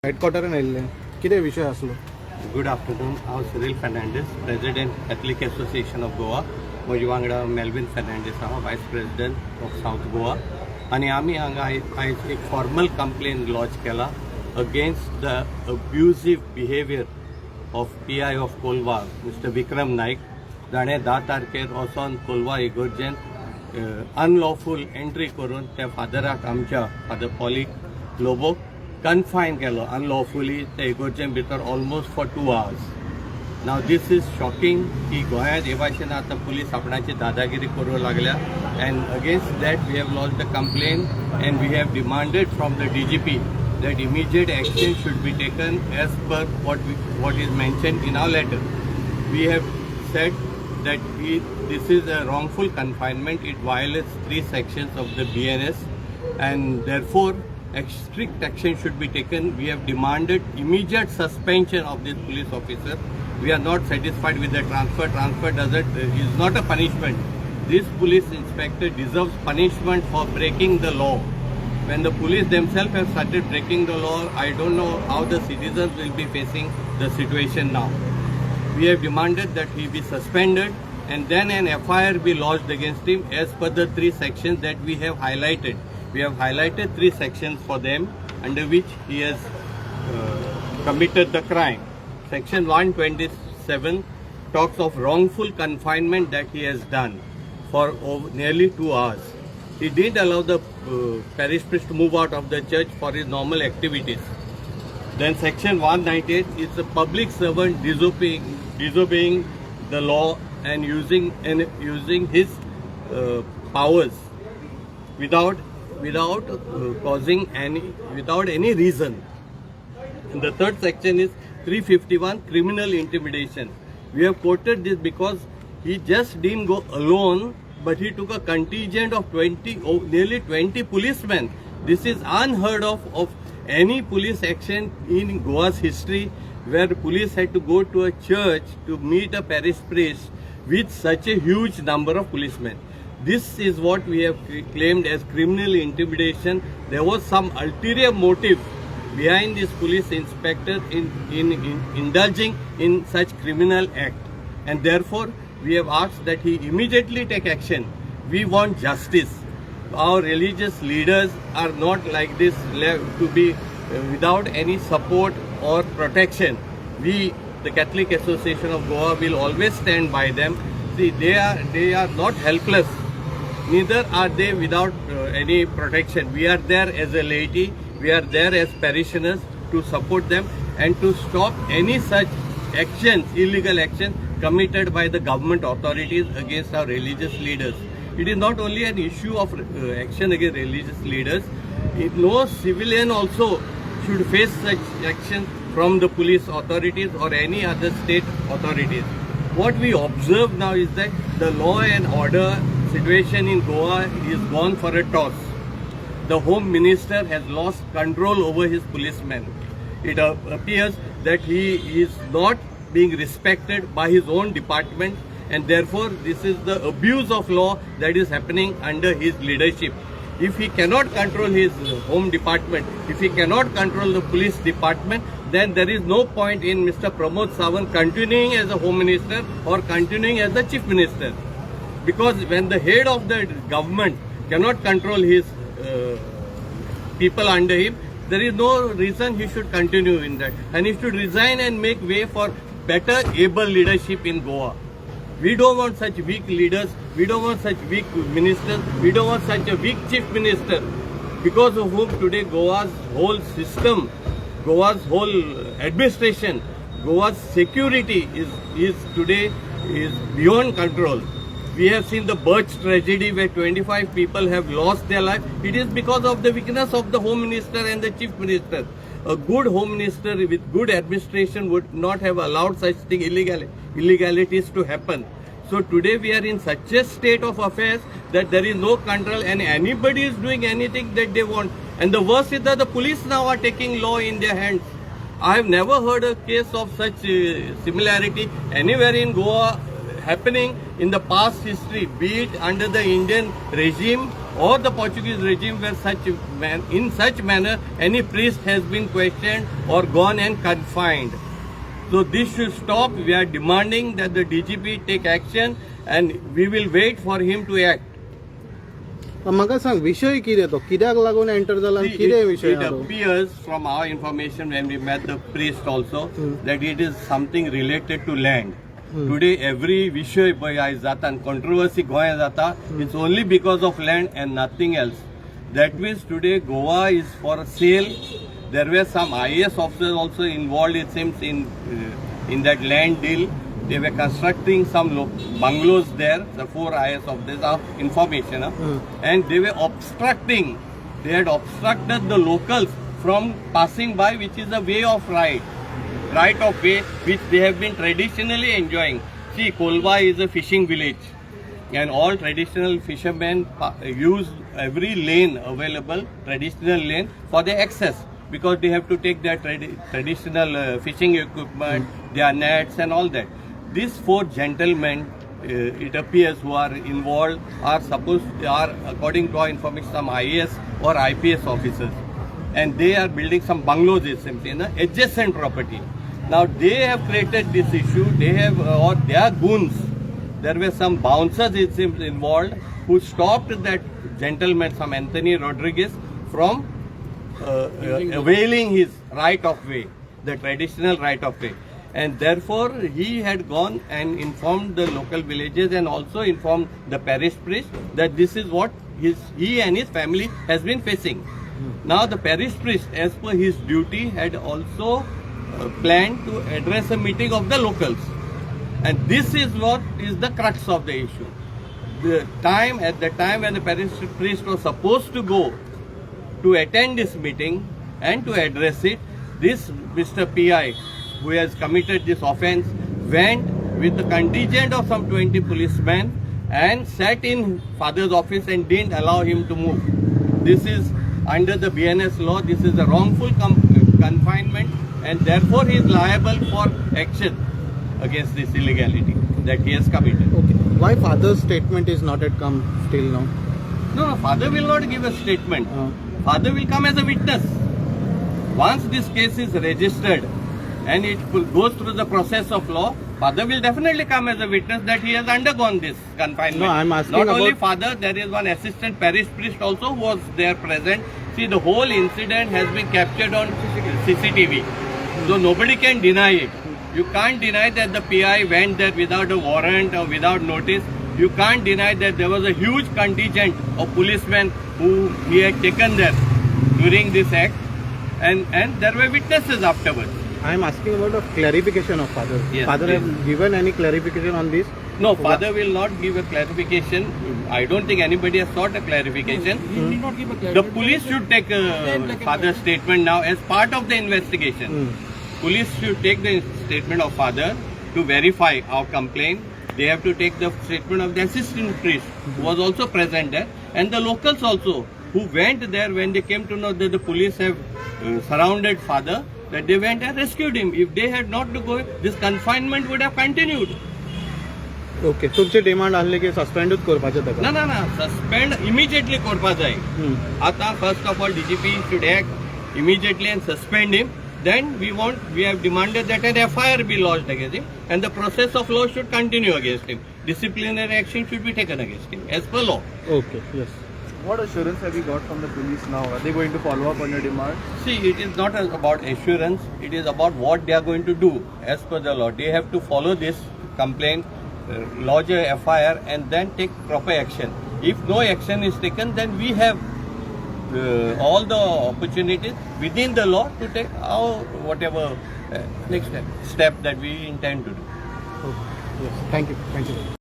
हेडक्वार्टरान आयिल्ले कितें विशय आसलो? Good afternoon. हांव Cyril Fernandes, president Catholic association of Goa. म्हजे वांगडा मेल्विन फेर्नांडीस आहा, vice president of South Goa. आनी आमी हांगा आयज एक फॉर्मल कंप्लेन लॉन्च केला against the abusive behaviour of PI of Colva, Mr Vikram Naik. जाणें 10 तारखेर वचोन कोलवा इगर्जेन अनलॉफूल एंट्री करून त्या फादराक आमच्या फादर पॉलिक लोबोक कन्फाइन केलो अनलॉफुली त्या इगर्जेन भितर almost for 2 hours. Now this is shocking की गोंयांत हे भाशेन आतां पुलीस आपणाची दादागिरी करूंक लागल्या. And against that we have launch the complain and we have demanded from the DGP that immediate action should be taken as per what is mentioned in our letter. We have said that this is a wrongful confinement. It violates 3 sections of the BNS and therefore strict action should be taken. We have demanded immediate suspension of this police officer. We are not satisfied with the transfer. Transfer is not a punishment. This police inspector deserves punishment for breaking the law. When the police themselves have started breaking the law, I don't know how the citizens will be facing the situation now. We have demanded that he be suspended and then an FIR be lodged against him as per the 3 sections that we have highlighted. We have highlighted 3 sections for them under which he has committed the crime. Section 127 talks of wrongful confinement that he has done for nearly 2 hours. He didn't allow the parish priest to move out of the church for his normal activities. Then section 198 is a public servant disobeying the law and using his powers without any reason. And the third section is 351 criminal intimidation. We have quoted this because he just didn't go alone, but he took a contingent of nearly 20 policemen. This is unheard of any police action in Goa's history, where police had to go to a church to meet a parish priest with such a huge number of policemen. This is what we have claimed as criminal intimidation. There was some ulterior motive behind this police inspector in indulging in such criminal act, and therefore we have asked that he immediately take action. We want justice. Our religious leaders are not like this to be without any support or protection. We, the Catholic Association of Goa, will always stand by them. See, they are not helpless. Neither are they without any protection. We are there as a laity. We are there as parishioners to support them and to stop any such actions, illegal actions committed by the government authorities against our religious leaders. It is not only an issue of action against religious leaders. No civilian also should face such action from the police authorities or any other state authorities. What we observe now is that the law and order situation in Goa is gone for a toss. The Home Minister has lost control over his policemen. It appears that he is not being respected by his own department, and therefore this is the abuse of law that is happening under his leadership. If he cannot control his home department, if he cannot control the police department, then there is no point in Mr. Pramod Sawant continuing as a home minister or continuing as the chief minister. Because when the head of the government cannot control his people under him, there is no reason he should continue in that, and he should resign and make way for better able leadership in Goa. We don't want such weak leaders. We don't want such weak ministers. We don't want such a weak chief minister, because of whom today Goa's whole system, Goa's whole administration, Goa's security is today beyond control. We have seen the Birch tragedy where 25 people have lost their life. It is because of the weakness of the Home Minister and the Chief Minister. A good Home Minister with good administration would not have allowed such illegalities to happen. So today we are in such a state of affairs that there is no control and anybody is doing anything that they want. And the worst is that the police now are taking law in their hands. I have never heard a case of such similarity anywhere in Goa happening in the past history, be it under the Indian regime or the Portuguese regime where in such manner any priest has been questioned or gone and confined. So this should stop. We are demanding that the DGP take action and we will wait for him to act. म्हाका सांग विशय कितें तो कित्याक लागून enter जाला आनी कितें विशय It हा तो? appears from our information when we met the priest also that it is something related to land. Today every विषय पळय आयज जाता and controversy गोंया जाता, it's only because of land and nothing else. That means today Goa is for sale. There were some IAS officers also involved, it seems, in that land deal. They were constructing some bungalows there, the 4 IAS officers are information, and they were obstructing. They had obstructed the locals from passing by, which is a way of right of way, which they have been traditionally enjoying. See, Kolba is a fishing village, and all traditional fishermen use every lane available, traditional lane, for their access, because they have to take their traditional fishing equipment, their nets and all that. These 4 gentlemen, it appears, who are involved are according to our information, some IAS or IPS officers, and they are building some bungalows, it seems, in the adjacent property. Now they have created this issue. They have, or they are goons. There were some bouncers, it seems, involved, who stopped that gentleman, some Anthony Rodriguez, from availing his right of way, the traditional right of way. And therefore he had gone and informed the local villages and also informed the parish priest that this is what he and his family has been facing. Now the parish priest, as per his duty, had also planned to address a meeting of the locals. And this is what is the crux of the issue. At the time when the parish priest was supposed to go to attend this meeting and to address it, this Mr. PI, who has committed this offence, went with the contingent of some 20 policemen and sat in father's office and didn't allow him to move. This is under the BNS law. This is a wrongful confinement, and therefore he is liable for action against this illegality that he has committed. Okay. Why father's statement is not yet come still now? No, father will not give a statement. Father will come as a witness. Once this case is registered and it goes through the process of law, father will definitely come as a witness that he has undergone this confinement. No, I'm asking not about... only father, there is one assistant parish priest also who was there present. See, the whole incident has been captured on CCTV. So nobody can deny it. You can't deny that the PI went there without a warrant or without notice. You can't deny that there was a huge contingent of policemen who he had taken there during this act, and there were witnesses afterwards. I am asking about a clarification of father. Yes, father please. has given any clarification on this? No, father will not give a clarification. I don't think anybody has sought a clarification. He will not give a The clarification. police should take father's statement now as part of the investigation. Police should take the statement of father to verify our complaint. They have to take the statement of the assistant priest who was also present there, and the locals also who went there when they came to know that the police have surrounded father, that they went and rescued him. If they had not to go, this confinement would have continued. Okay तुमचे demand आसले की सस्पेंडूच करपाचे ताका No, suspend immediately korpa jai. Ata first of all DGP should act immediately and suspend him. Then we have demanded that an FIR be lodged against him, and the process of law should continue against him. Disciplinary action should be taken against him as per law. Okay yes What assurance have you got from the police now? Are they going to follow up on your demand? See, it is not about assurance, it is about what they are going to do as per the law. They have to follow this complaint, lodge a FIR, and then take proper action. If no action is taken, then we have all the opportunities within the law to take our whatever next step that we intend to do. Okay yes thank you